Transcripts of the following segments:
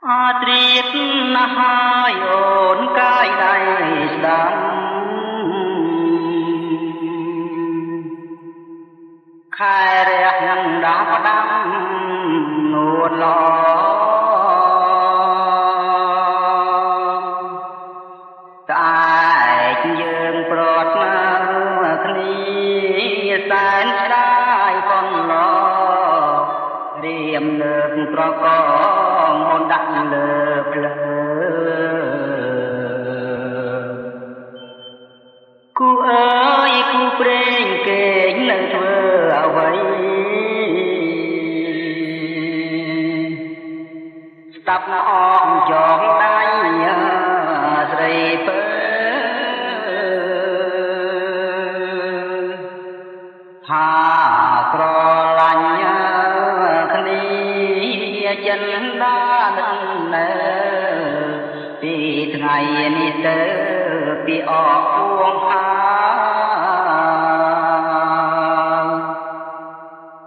ត្រៀតណាស់ហើយអូនកាយដៃស្ដាំខែរះនឹងដាប់ផ្ដាំនួនឡតែយើងប្រត់ណាគ្នាសែនឆ្ងាយប៉ុនឡរៀមលើកត្រកងអូនដាក់លើភ្លើគូអើយគូព្រេងគេងនៅធ្វើអ្វីស្ដាប់ណាអងចងដៃស្រីពើថាក្រឡាញ់គ្នាចិនដានឹងនៅពីថ្ងៃនេះទៅពីអកពួងខា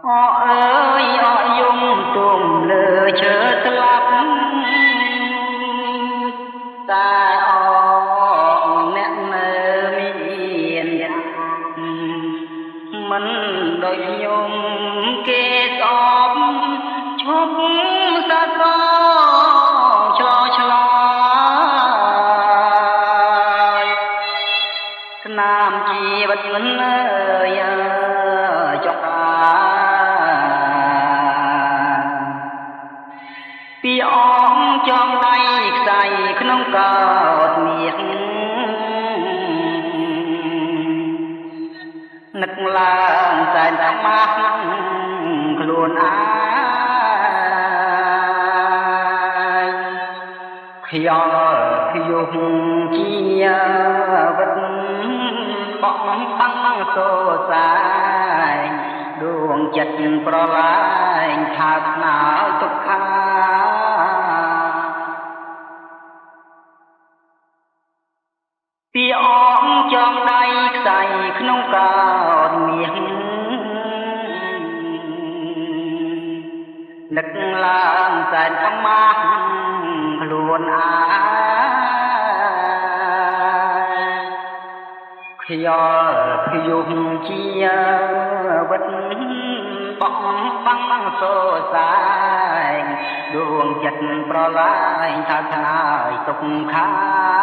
អអើយអយំទុំលើឈើស្លាប់តែអអ្នកនៅមានមិនដូចខ្ញុំគេស្អប់ឈប់សាកឆ្លោឆ្លាយស្នាមជីវិតមិនអើយចុកពីអងចងដៃខ្សែក្នុងកោតមាសនឹកឡើងតែអាម៉ាស់ខ្លួនអាយខ្យល់ខ្យុះជាវិតបក់តាំងសូសាយដួងចិត្តប្រឡាយថាស្នើទុក្ខាពីអងចងដៃខ្សែក្នុងកោតមាសនឹកឡើងសែនអាម៉ាស់ខ្លួនអាខ្យល់ខ្យុះជាវិតបក់បាំងសូសាយដួងចិត្តប្រឡាយថាឆ្ងាយទុក្ខា